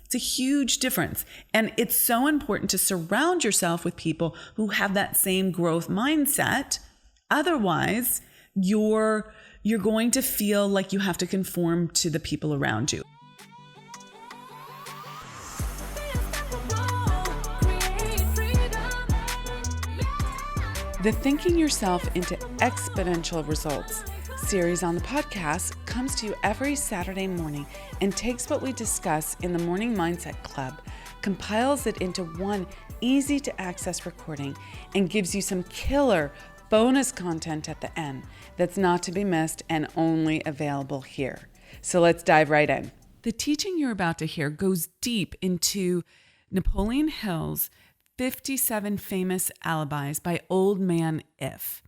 It's a huge difference. And it's so important to surround yourself with people who have that same growth mindset. Otherwise, you're going to feel like you have to conform to the people around you. The Thinking Yourself into Exponential Results series on the podcast comes to you every Saturday morning and takes what we discuss in the Morning Mindset Club, compiles it into one easy to access recording, and gives you some killer bonus content at the end that's not to be missed and only available here. So let's dive right in. The teaching you're about to hear goes deep into Napoleon Hill's 57 Famous Alibis by Old Man If.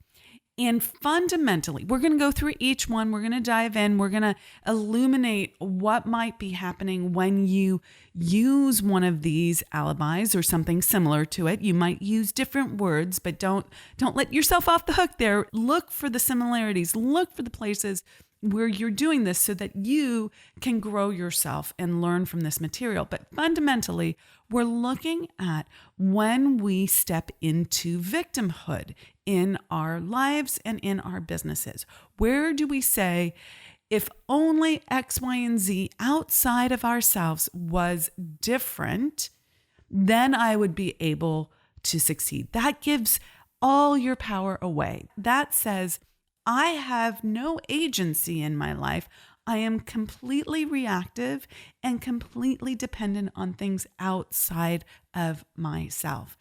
And fundamentally, we're going to go through each one. We're going to dive in. We're going to illuminate what might be happening when you use one of these alibis or something similar to it. You might use different words, but don't let yourself off the hook there. Look for the similarities. Look for the places where you're doing this so that you can grow yourself and learn from this material. But fundamentally, we're looking at when we step into victimhood in our lives and in our businesses. Where do we say, if only X, Y, and Z outside of ourselves was different, then I would be able to succeed. That gives all your power away. That says, I have no agency in my life. I am completely reactive and completely dependent on things outside of myself.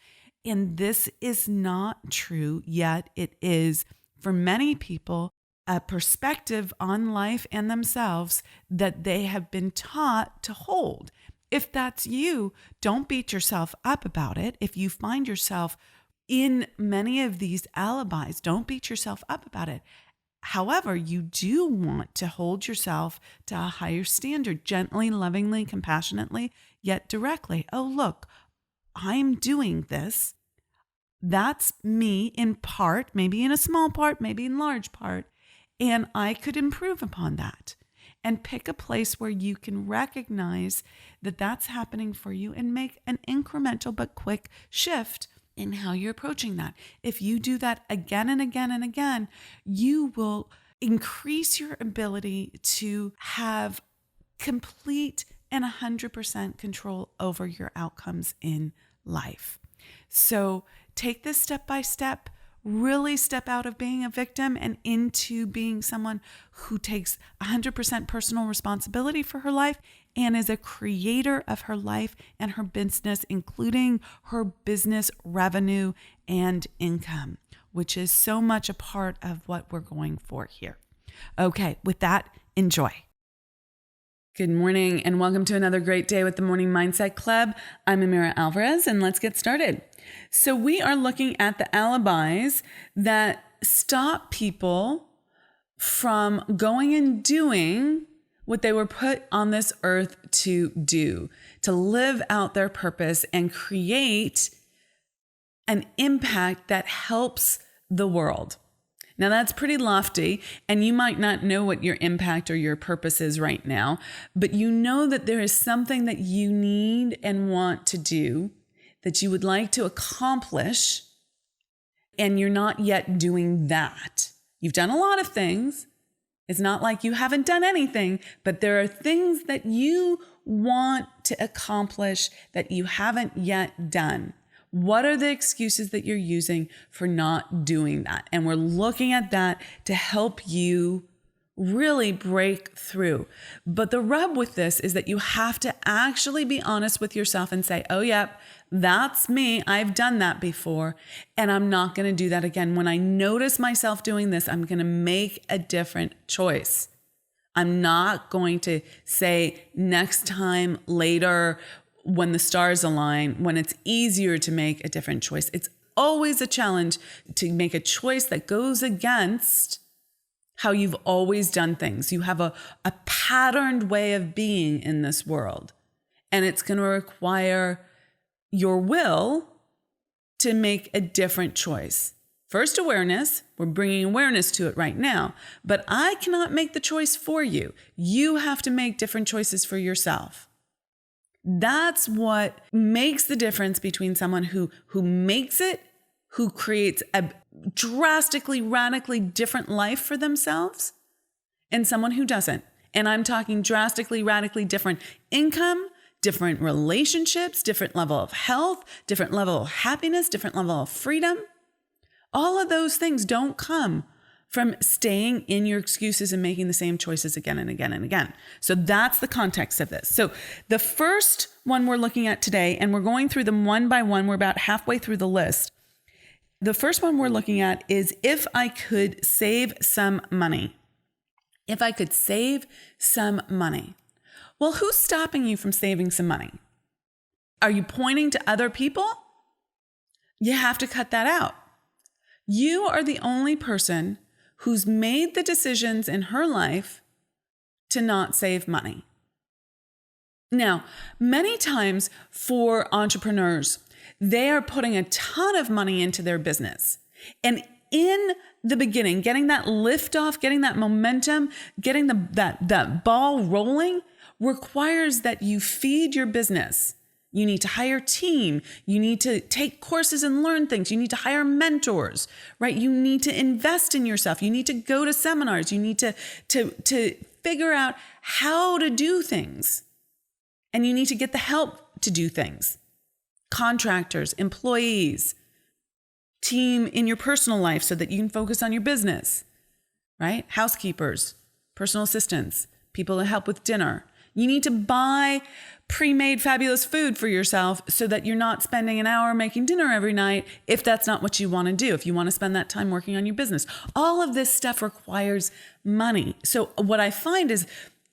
And this is not true, yet it is, for many people, a perspective on life and themselves that they have been taught to hold. If that's you, don't beat yourself up about it. If you find yourself in many of these alibis, don't beat yourself up about it. However, you do want to hold yourself to a higher standard, gently, lovingly, compassionately, yet directly. Oh, look, I'm doing this. That's me in part, maybe in a small part, maybe in large part, and I could improve upon that. And pick a place where you can recognize that that's happening for you and make an incremental but quick shift in how you're approaching that. If you do that again and again and again, you will increase your ability to have complete and 100% control over your outcomes in life. So take this step by step, really step out of being a victim and into being someone who takes 100% personal responsibility for her life and is a creator of her life and her business, including her business revenue and income, which is so much a part of what we're going for here. Okay, with that, enjoy. Good morning and welcome to another great day with the Morning Mindset Club. I'm Amira Alvarez and let's get started. So we are looking at the alibis that stop people from going and doing what they were put on this earth to do, to live out their purpose and create an impact that helps the world. Now that's pretty lofty, and you might not know what your impact or your purpose is right now, but you know that there is something that you need and want to do that you would like to accomplish, and you're not yet doing that. You've done a lot of things. It's not like you haven't done anything, but there are things that you want to accomplish that you haven't yet done. What are the excuses that you're using for not doing that? And we're looking at that to help you really break through. But the rub with this is that you have to actually be honest with yourself and say, oh, yep, that's me. I've done that before, and I'm not going to do that again. When I notice myself doing this, I'm going to make a different choice. I'm not going to say next time, later, when the stars align, when it's easier to make a different choice. It's always a challenge to make a choice that goes against how you've always done things. You have a patterned way of being in this world, and it's going to require your will to make a different choice. First, awareness. We're bringing awareness to it right now, but I cannot make the choice for you. You have to make different choices for yourself. That's what makes the difference between someone who makes it, who creates a drastically, radically different life for themselves, and someone who doesn't. And I'm talking drastically, radically different income, different relationships, different level of health, different level of happiness, different level of freedom. All of those things don't come from staying in your excuses and making the same choices again and again and again. So that's the context of this. So the first one we're looking at today, and we're going through them one by one, we're about halfway through the list. The first one we're looking at is if I could save some money. If I could save some money. Well, who's stopping you from saving some money? Are you pointing to other people? You have to cut that out. You are the only person who's made the decisions in her life to not save money. Now, many times for entrepreneurs, they are putting a ton of money into their business. And in the beginning, getting that lift off, getting that momentum, getting that ball rolling requires that you feed your business. You need to hire a team. You need to take courses and learn things. You need to hire mentors, right? You need to invest in yourself. You need to go to seminars. You need to figure out how to do things. And you need to get the help to do things. Contractors, employees, team in your personal life so that you can focus on your business, right? Housekeepers, personal assistants, people to help with dinner. You need to buy pre-made fabulous food for yourself so that you're not spending an hour making dinner every night if that's not what you want to do, if you want to spend that time working on your business. All of this stuff requires money. So what I find is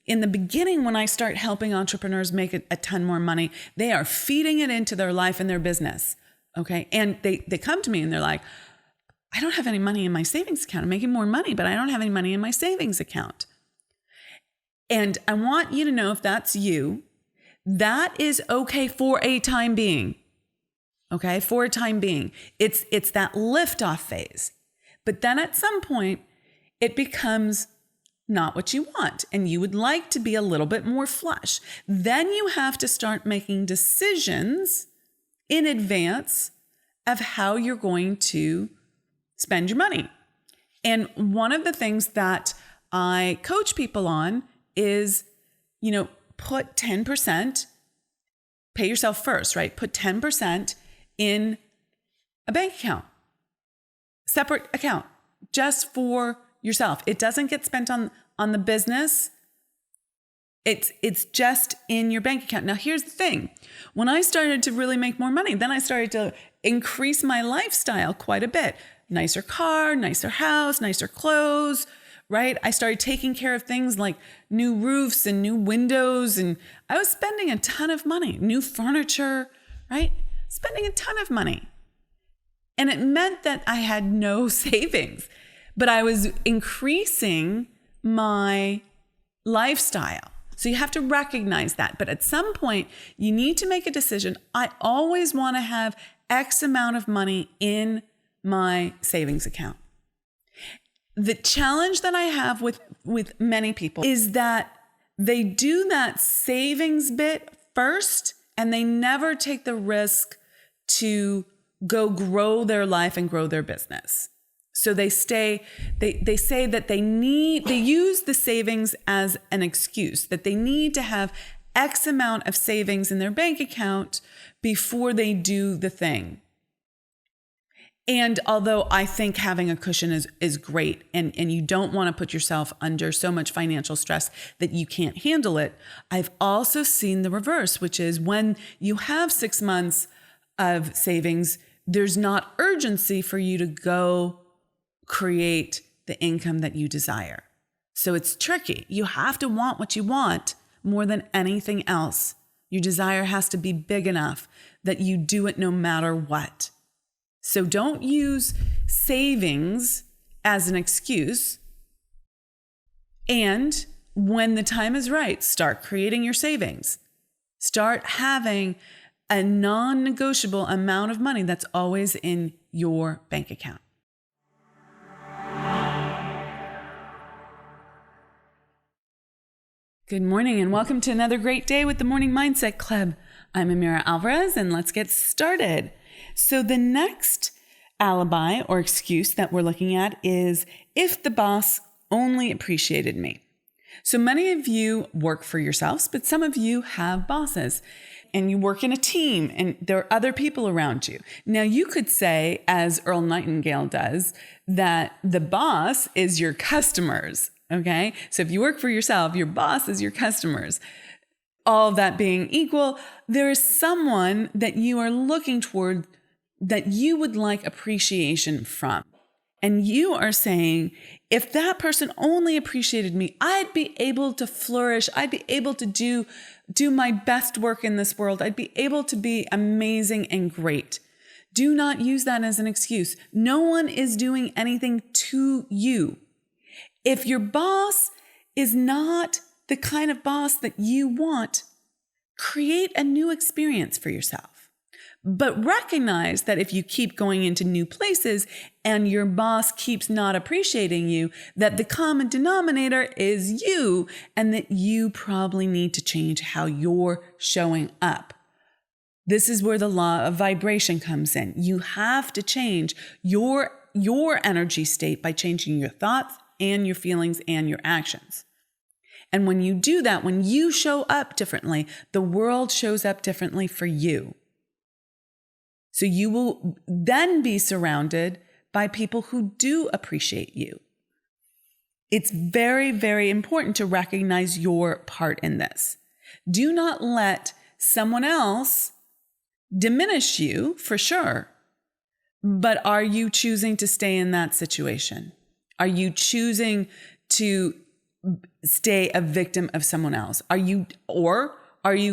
in the beginning, when I start helping entrepreneurs make a ton more money, they are feeding it into their life and their business, okay? And they come to me and they're like, I don't have any money in my savings account. I'm making more money, but I don't have any money in my savings account. And I want you to know, if that's you, that is okay for a time being. Okay, for a time being. It's that liftoff phase. But then at some point, it becomes not what you want, and you would like to be a little bit more flush. Then you have to start making decisions in advance of how you're going to spend your money. And one of the things that I coach people on is, put 10%, pay yourself first, right? Put 10% in a bank account, separate account, just for yourself. It doesn't get spent on the business. It's just in your bank account. Now, here's the thing. When I started to really make more money, then I started to increase my lifestyle quite a bit. Nicer car, nicer house, nicer clothes, right? I started taking care of things like new roofs and new windows, and I was spending a ton of money, new furniture, right? Spending a ton of money. And it meant that I had no savings, but I was increasing my lifestyle. So you have to recognize that. But at some point, you need to make a decision. I always want to have X amount of money in my savings account. The challenge that I have with many people is that they do that savings bit first, and they never take the risk to go grow their life and grow their business. So they say that they use the savings as an excuse, that they need to have X amount of savings in their bank account before they do the thing. And although I think having a cushion is great, and you don't want to put yourself under so much financial stress that you can't handle it, I've also seen the reverse, which is when you have 6 months of savings, there's not urgency for you to go create the income that you desire. So it's tricky. You have to want what you want more than anything else. Your desire has to be big enough that you do it no matter what. So don't use savings as an excuse. And when the time is right, start creating your savings. Start having a non-negotiable amount of money that's always in your bank account. Good morning and welcome to another great day with the Morning Mindset Club. I'm Amira Alvarez, and let's get started. So the next alibi or excuse that we're looking at is if the boss only appreciated me. So many of you work for yourselves, but some of you have bosses and you work in a team and there are other people around you. Now you could say, as Earl Nightingale does, that the boss is your customers. Okay. So if you work for yourself, your boss is your customers. All that being equal, there is someone that you are looking toward that you would like appreciation from. And you are saying, if that person only appreciated me, I'd be able to flourish. I'd be able to do my best work in this world. I'd be able to be amazing and great. Do not use that as an excuse. No one is doing anything to you. If your boss is not the kind of boss that you want, create a new experience for yourself. But recognize that if you keep going into new places and your boss keeps not appreciating you, that the common denominator is you, and that you probably need to change how you're showing up. This is where the law of vibration comes in. You have to change your energy state by changing your thoughts and your feelings and your actions. And when you do that, when you show up differently, the world shows up differently for you. So you will then be surrounded by people who do appreciate you. It's very, very important to recognize your part in this. Do not let someone else diminish you, for sure. But are you choosing to stay in that situation? Are you choosing to stay a victim of someone else? Are you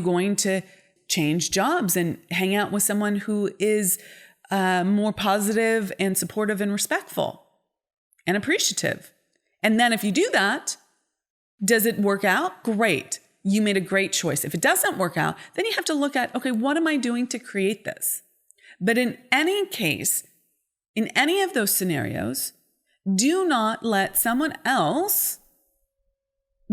going to change jobs and hang out with someone who is more positive and supportive and respectful and appreciative? And then if you do that, does it work out? Great. You made a great choice. If it doesn't work out, then you have to look at, okay, what am I doing to create this? But in any case, in any of those scenarios, do not let someone else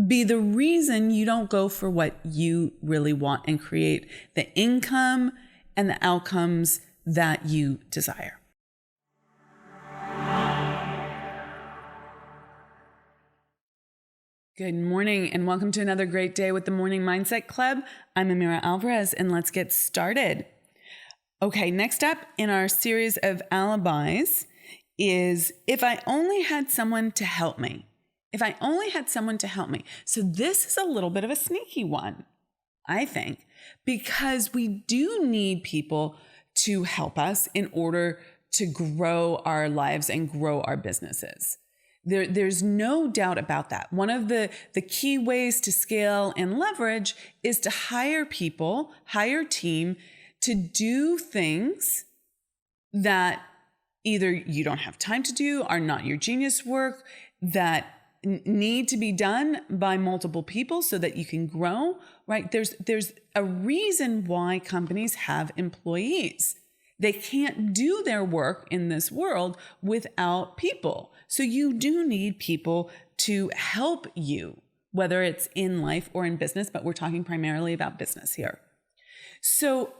be the reason you don't go for what you really want and create the income and the outcomes that you desire. Good morning and welcome to another great day with the Morning Mindset Club. I'm Amira Alvarez and let's get started. Okay, next up in our series of alibis is if I only had someone to help me. If I only had someone to help me. So this is a little bit of a sneaky one, I think, because we do need people to help us in order to grow our lives and grow our businesses. There's no doubt about that. One of the key ways to scale and leverage is to hire people, hire team to do things that either you don't have time to do, are not your genius work, that need to be done by multiple people so that you can grow, right? There's a reason why companies have employees. They can't do their work in this world without people. So you do need people to help you, whether it's in life or in business, but we're talking primarily about business here. So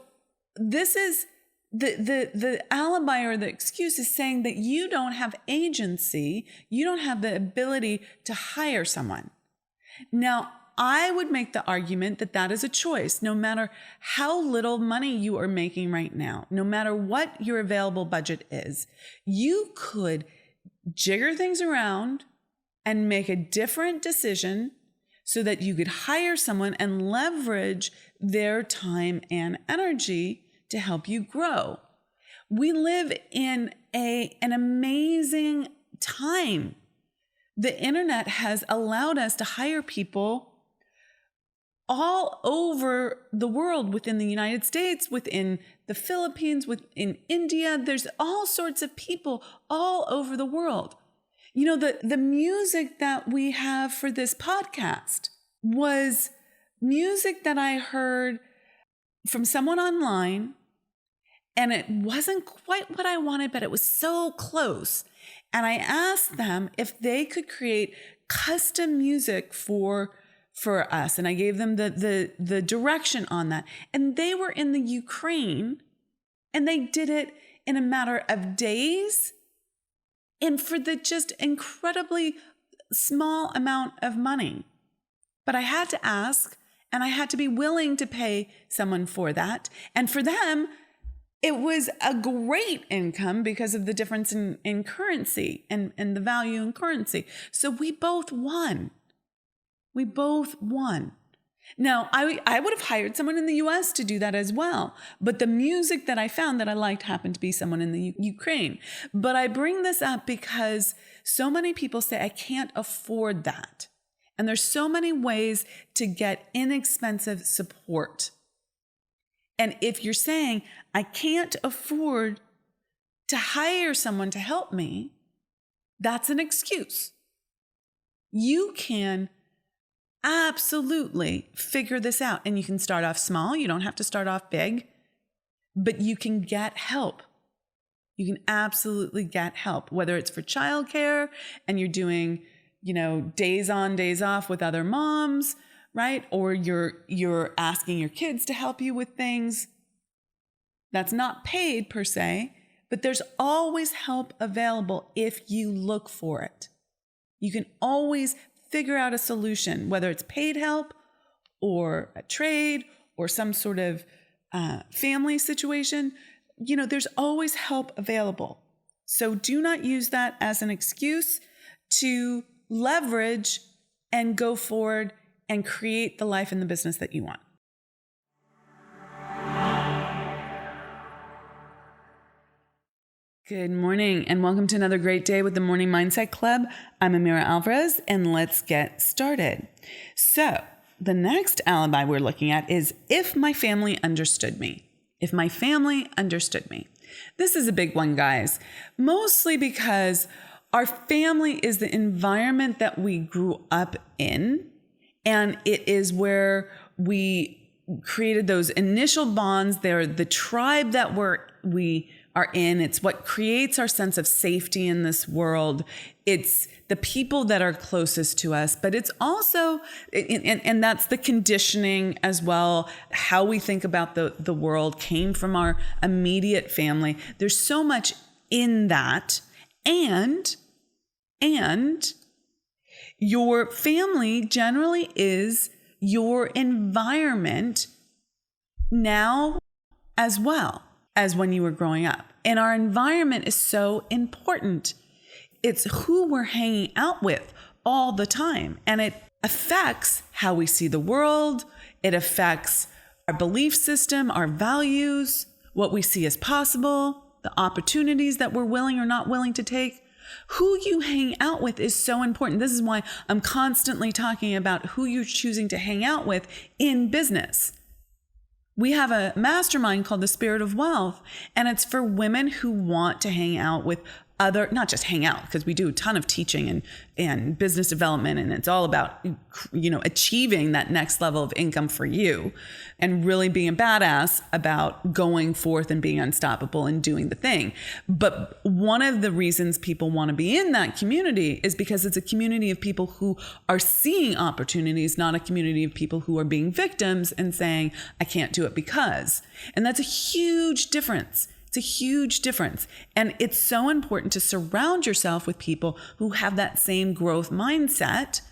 this is the alibi or the excuse is saying that you don't have agency, you don't have the ability to hire someone. Now, I would make the argument that that is a choice, no matter how little money you are making right now, no matter what your available budget is, you could jigger things around and make a different decision so that you could hire someone and leverage their time and energy to help you grow. We live in an amazing time. The internet has allowed us to hire people all over the world, within the United States, within the Philippines, within India. There's all sorts of people all over the world. You know, the music that we have for this podcast was music that I heard from someone online, and it wasn't quite what I wanted, but it was so close. And I asked them if they could create custom music for for us, and I gave them the direction on that. And they were in the Ukraine, and they did it in a matter of days, and for the just incredibly small amount of money. But I had to ask, and I had to be willing to pay someone for that. And for them, it was a great income because of the difference in currency and the value in currency. So we both won. We both won. Now, I would have hired someone in the US to do that as well. But the music that I found that I liked happened to be someone in the Ukraine. But I bring this up because so many people say, I can't afford that. And there's so many ways to get inexpensive support. And if you're saying, I can't afford to hire someone to help me, that's an excuse. You can absolutely figure this out. And you can start off small. You don't have to start off big, but you can get help. You can absolutely get help, whether it's for childcare and you're doing, days on, days off with other moms, right? Or you're asking your kids to help you with things. That's not paid per se, but there's always help available if you look for it. You can always figure out a solution, whether it's paid help or a trade or some sort of family situation. There's always help available. So do not use that as an excuse to leverage and go forward and create the life and the business that you want. Good morning and welcome to another great day with the Morning Mindset Club. I'm Amira Alvarez and let's get started. So the next alibi we're looking at is if my family understood me. If my family understood me. This is a big one, guys, mostly because our family is the environment that we grew up in, and it is where we created those initial bonds. They're the tribe that we are in. It's what creates our sense of safety in this world. It's the people that are closest to us, but it's also, and that's the conditioning as well. How we think about the world came from our immediate family. There's so much in that. And your family generally is your environment now as well as when you were growing up. And our environment is so important. It's who we're hanging out with all the time. And it affects how we see the world. It affects our belief system, our values, what we see as possible, the opportunities that we're willing or not willing to take. Who you hang out with is so important. This is why I'm constantly talking about who you're choosing to hang out with in business. We have a mastermind called the Spirit of Wealth, and it's for women who want to hang out with not just hang out, because we do a ton of teaching and business development, and it's all about, achieving that next level of income for you and really being a badass about going forth and being unstoppable and doing the thing. But one of the reasons people want to be in that community is because it's a community of people who are seeing opportunities, not a community of people who are being victims and saying, I can't do it because. And that's a huge difference. It's a huge difference. And it's so important to surround yourself with people who have that same growth mindset.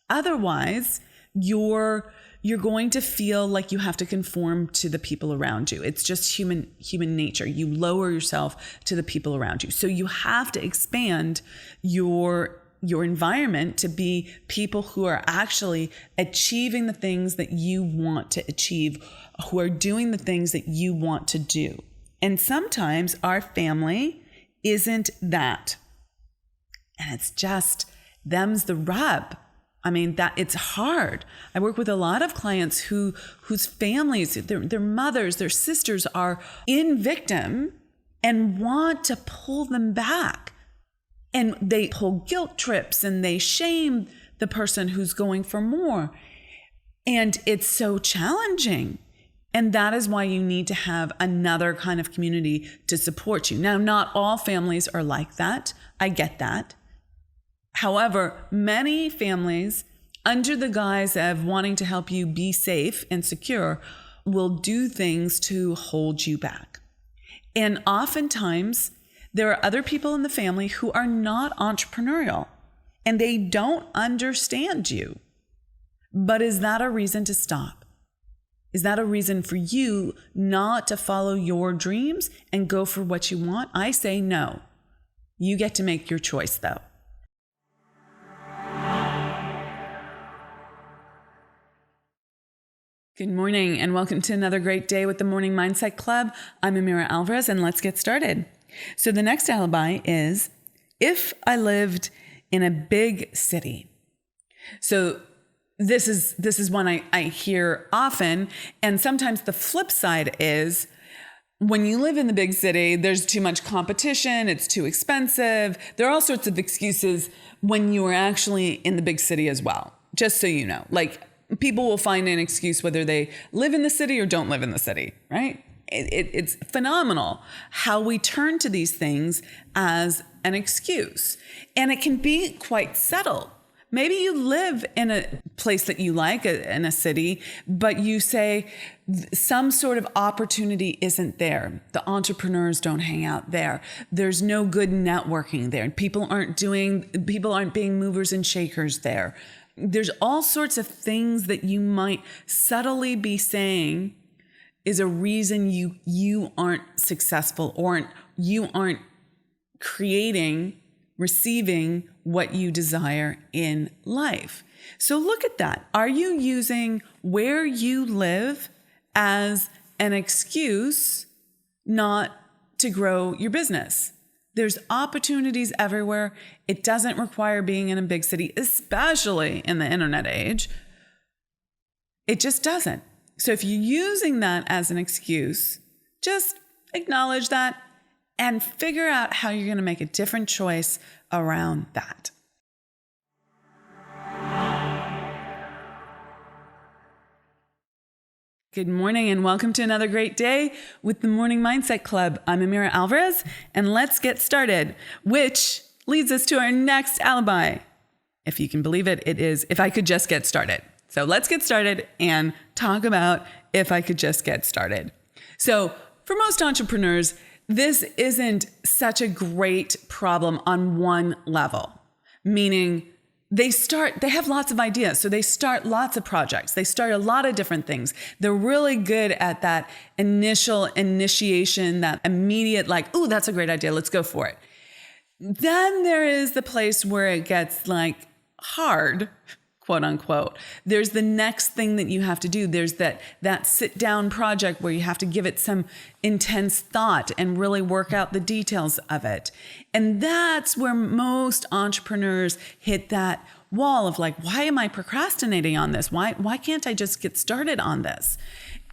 Otherwise, you're going to feel like you have to conform to the people around you. It's just human nature. You lower yourself to the people around you. So you have to expand your environment to be people who are actually achieving the things that you want to achieve, who are doing the things that you want to do. And sometimes our family isn't that. And it's just, them's the rub. I mean, that it's hard. I work with a lot of clients whose families, their mothers, their sisters are in victim and want to pull them back. And they pull guilt trips and they shame the person who's going for more. And it's so challenging. And that is why you need to have another kind of community to support you. Now, not all families are like that. I get that. However, many families under the guise of wanting to help you be safe and secure, will do things to hold you back. And oftentimes, there are other people in the family who are not entrepreneurial and they don't understand you. But is that a reason to stop? Is that a reason for you not to follow your dreams and go for what you want? I say no. You get to make your choice, though. Good morning and welcome to another great day with the Morning Mindset Club. I'm Amira Alvarez and let's get started. So the next alibi is if I lived in a big city. So this is one I hear often, and sometimes the flip side is when you live in the big city, there's too much competition, it's too expensive. There are all sorts of excuses when you are actually in the big city as well, just so you know. Like, people will find an excuse whether they live in the city or don't live in the city, right? It's phenomenal how we turn to these things as an excuse. And it can be quite subtle. Maybe you live in a place that you like, in a city, but you say some sort of opportunity isn't there. The entrepreneurs don't hang out there. There's no good networking there. People aren't being movers and shakers there. There's all sorts of things that you might subtly be saying is a reason you aren't successful or you aren't receiving what you desire in life. So look at that. Are you using where you live as an excuse not to grow your business? There's opportunities everywhere. It doesn't require being in a big city, especially in the internet age. It just doesn't. So if you're using that as an excuse, just acknowledge that and figure out how you're going to make a different choice around that. Good morning and welcome to another great day with the Morning Mindset Club. I'm Amira Alvarez and let's get started, which leads us to our next alibi. If you can believe it, it is if I could just get started. So let's get started and talk about if I could just get started. So for most entrepreneurs, this isn't such a great problem on one level, meaning they have lots of ideas. So they start lots of projects. They start a lot of different things. They're really good at that initial initiation, that immediate like, ooh, that's a great idea. Let's go for it. Then there is the place where it gets like hard, quote unquote. There's the next thing that you have to do. There's that sit down project where you have to give it some intense thought and really work out the details of it. And that's where most entrepreneurs hit that wall of like, why am I procrastinating on this? Why can't I just get started on this?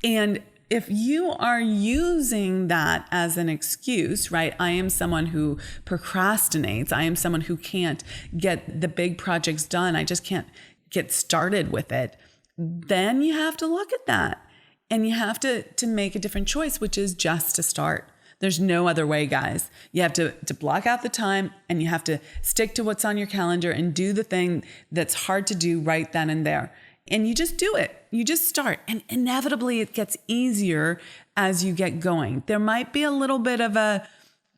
And if you are using that as an excuse, right? I am someone who procrastinates. I am someone who can't get the big projects done. I just can't get started with it. Then you have to look at that and you have to make a different choice, which is just to start. There's no other way, guys. You have to block out the time and you have to stick to what's on your calendar and do the thing that's hard to do right then and there. And you just do it. You just start. And inevitably it gets easier as you get going. There might be a little bit of a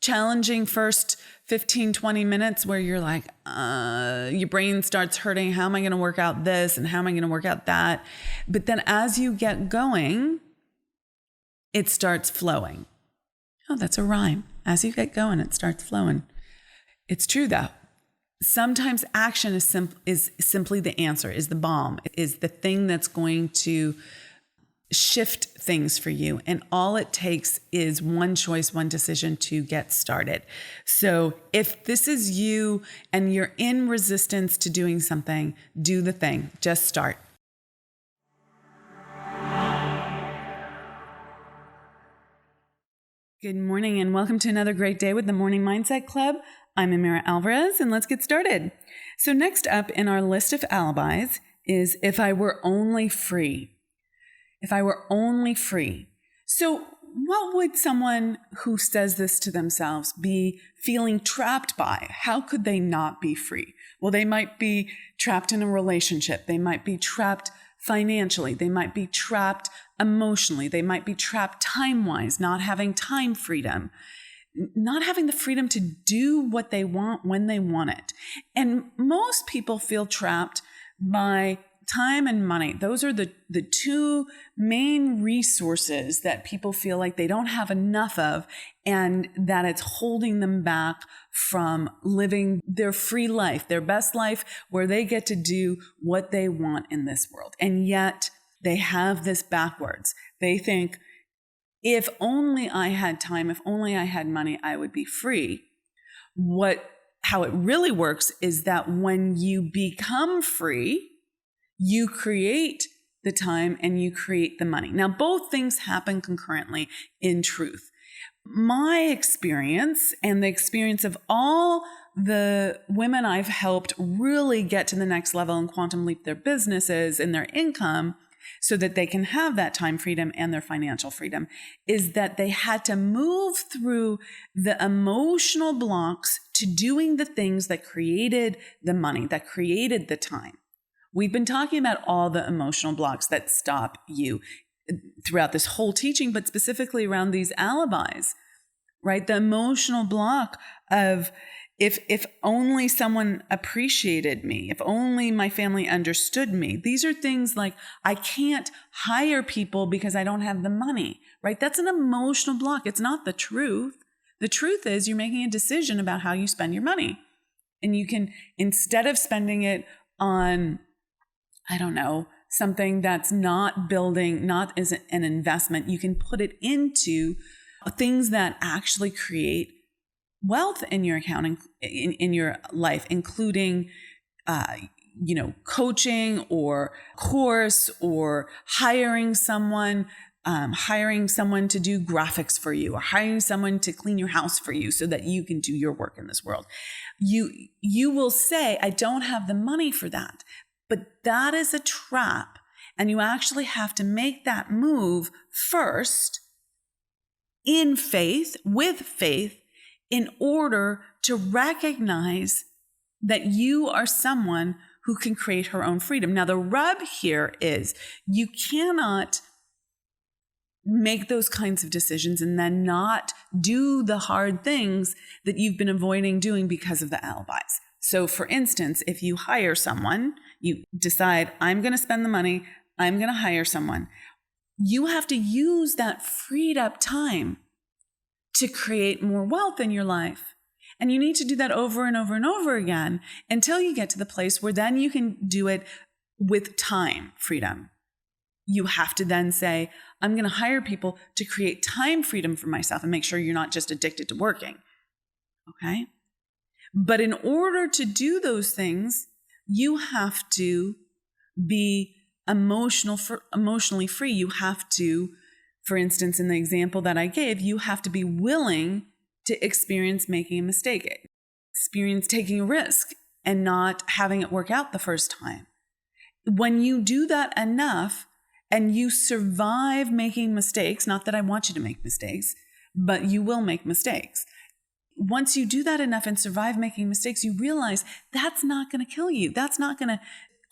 challenging first 15, 20 minutes where you're like, your brain starts hurting. How am I going to work out this? And how am I going to work out that? But then as you get going, it starts flowing. Oh, that's a rhyme. As you get going, it starts flowing. It's true though. Sometimes action is simply the answer, is the balm, is the thing that's going to shift things for you. And all it takes is one choice, one decision to get started. So if this is you and you're in resistance to doing something, do the thing. Just start. Good morning and welcome to another great day with the Morning Mindset Club. I'm Amira Alvarez and let's get started. So next up in our list of alibis is if I were only free. If I were only free. So what would someone who says this to themselves be feeling trapped by? How could they not be free? Well, they might be trapped in a relationship. They might be trapped financially. They might be trapped emotionally. They might be trapped time-wise, not having time freedom, not having the freedom to do what they want when they want it. And most people feel trapped by time and money. Those are the two main resources that people feel like they don't have enough of, and that it's holding them back from living their free life, their best life, where they get to do what they want in this world. And yet they have this backwards. They think, if only I had time, if only I had money, I would be free. How it really works is that when you become free, you create the time and you create the money. Now, both things happen concurrently in truth. My experience and the experience of all the women I've helped really get to the next level and quantum leap their businesses and their income so that they can have that time freedom and their financial freedom is that they had to move through the emotional blocks to doing the things that created the money, that created the time. We've been talking about all the emotional blocks that stop you throughout this whole teaching, but specifically around these alibis, right? The emotional block of if only someone appreciated me, if only my family understood me. These are things like, I can't hire people because I don't have the money, right? That's an emotional block. It's not the truth. The truth is you're making a decision about how you spend your money. And you can, instead of spending it on, I don't know, something that's not building, not as an investment, you can put it into things that actually create wealth in your account, in your life, including, coaching or course or hiring someone to do graphics for you, or hiring someone to clean your house for you so that you can do your work in this world. You will say, I don't have the money for that. But that is a trap. And you actually have to make that move first in faith, with faith, in order to recognize that you are someone who can create her own freedom. Now, the rub here is you cannot make those kinds of decisions and then not do the hard things that you've been avoiding doing because of the alibis. So for instance, if you hire someone, you decide, I'm going to spend the money, I'm going to hire someone. You have to use that freed up time to create more wealth in your life. And you need to do that over and over and over again until you get to the place where then you can do it with time freedom. You have to then say, I'm going to hire people to create time freedom for myself and make sure you're not just addicted to working. Okay? But in order to do those things, you have to be emotionally free. You have to, for instance, in the example that I gave, you have to be willing to experience making a mistake, experience taking a risk and not having it work out the first time. When you do that enough and you survive making mistakes, not that I want you to make mistakes, but you will make mistakes. Once you do that enough and survive making mistakes, you realize that's not going to kill you. That's not going to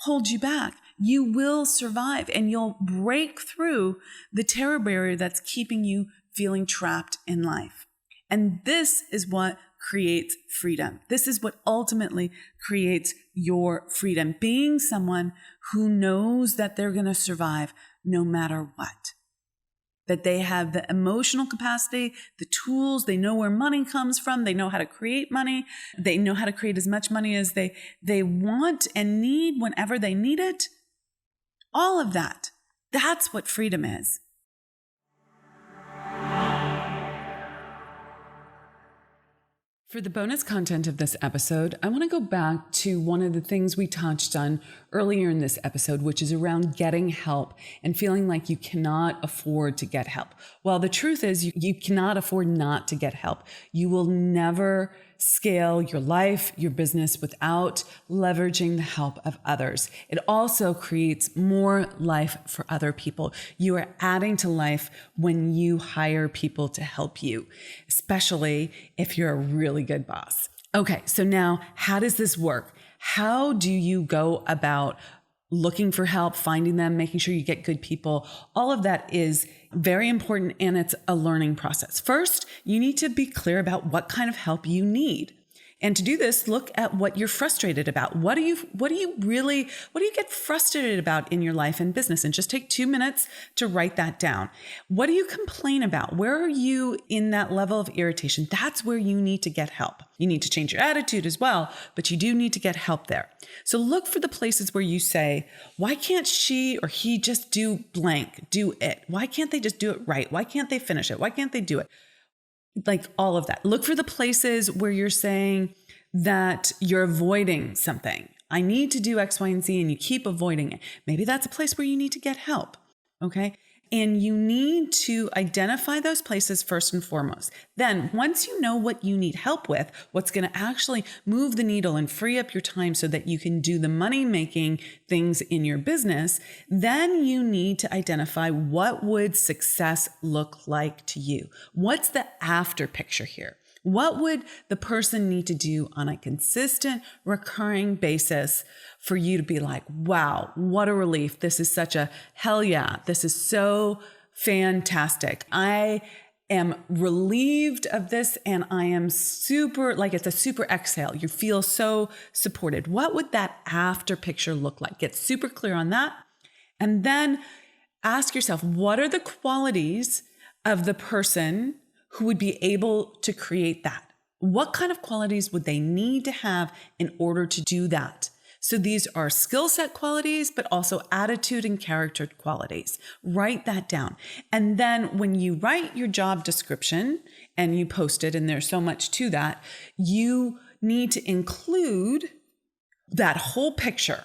hold you back. You will survive and you'll break through the terror barrier that's keeping you feeling trapped in life. And this is what creates freedom. This is what ultimately creates your freedom. Being someone who knows that they're going to survive no matter what. That they have the emotional capacity, the tools, they know where money comes from, they know how to create money, they know how to create as much money as they want and need whenever they need it. All of that. That's what freedom is. For the bonus content of this episode, I want to go back to one of the things we touched on earlier in this episode, which is around getting help and feeling like you cannot afford to get help. Well, the truth is you cannot afford not to get help. You will never scale your life, your business without leveraging the help of others. It also creates more life for other people. You are adding to life when you hire people to help you, especially if you're a really good boss. Okay, so now how does this work? How do you go about looking for help, finding them, making sure you get good people? All of that is very important, and it's a learning process. First, you need to be clear about what kind of help you need. And to do this, look at what you're frustrated about. What do you get frustrated about in your life and business? And just take 2 minutes to write that down. What do you complain about? Where are you in that level of irritation? That's where you need to get help. You need to change your attitude as well, but you do need to get help there. So look for the places where you say, why can't she or he just do blank, do it? Why can't they just do it right? Why can't they finish it? Why can't they do it? Like all of that. Look for the places where you're saying that you're avoiding something. I need to do X, Y, and Z, and you keep avoiding it. Maybe that's a place where you need to get help. Okay. And you need to identify those places first and foremost. Then once you know what you need help with, what's going to actually move the needle and free up your time so that you can do the money-making things in your business, then you need to identify what would success look like to you. What's the after picture here? What would the person need to do on a consistent, recurring basis for you to be like, wow, what a relief. This is such a hell yeah. This is so fantastic. I am relieved of this, and I am super, like it's a super exhale. You feel so supported. What would that after picture look like? Get super clear on that. And then ask yourself, what are the qualities of the person who would be able to create that? What kind of qualities would they need to have in order to do that? So these are skill set qualities, but also attitude and character qualities. Write that down. And then when you write your job description and you post it, and there's so much to that, you need to include that whole picture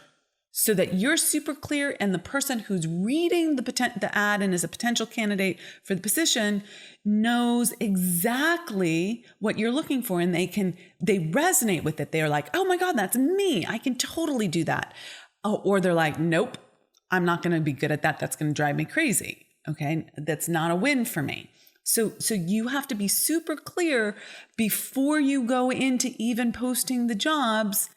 so that you're super clear, and the person who's reading the ad and is a potential candidate for the position knows exactly what you're looking for, and they resonate with it. They're like, oh my God, that's me. I can totally do that. Or they're like, nope, I'm not going to be good at that. That's going to drive me crazy. Okay. That's not a win for me. So you have to be super clear before you go into even posting the jobs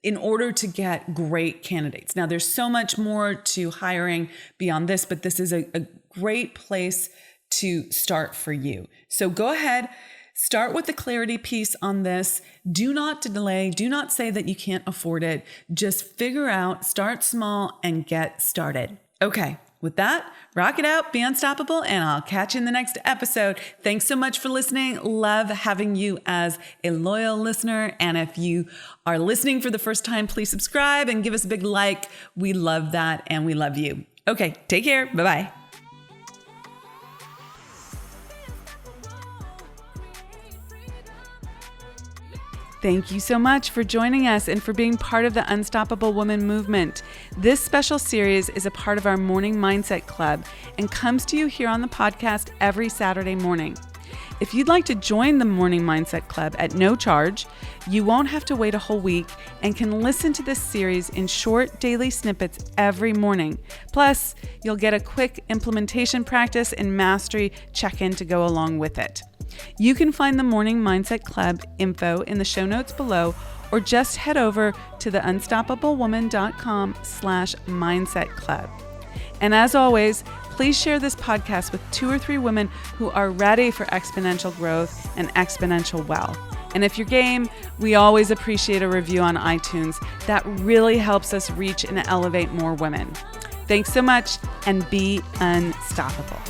in order to get great candidates. Now, there's so much more to hiring beyond this, but this is a great place to start for you. So go ahead, start with the clarity piece on this. Do not delay. Do not say that you can't afford it. Just figure out, start small, and get started. Okay. With that, rock it out, be unstoppable, and I'll catch you in the next episode. Thanks so much for listening. Love having you as a loyal listener. And if you are listening for the first time, please subscribe and give us a big like. We love that, and we love you. Okay, take care. Bye-bye. Thank you so much for joining us and for being part of the Unstoppable Woman movement. This special series is a part of our Morning Mindset Club and comes to you here on the podcast every Saturday morning. If you'd like to join the Morning Mindset Club at no charge, you won't have to wait a whole week and can listen to this series in short daily snippets every morning. Plus, you'll get a quick implementation practice and mastery check-in to go along with it. You can find the Morning Mindset Club info in the show notes below, or just head over to theunstoppablewoman.com/mindset club. And as always, please share this podcast with 2 or 3 women who are ready for exponential growth and exponential wealth. And if you're game, we always appreciate a review on iTunes. That really helps us reach and elevate more women. Thanks so much, and be unstoppable.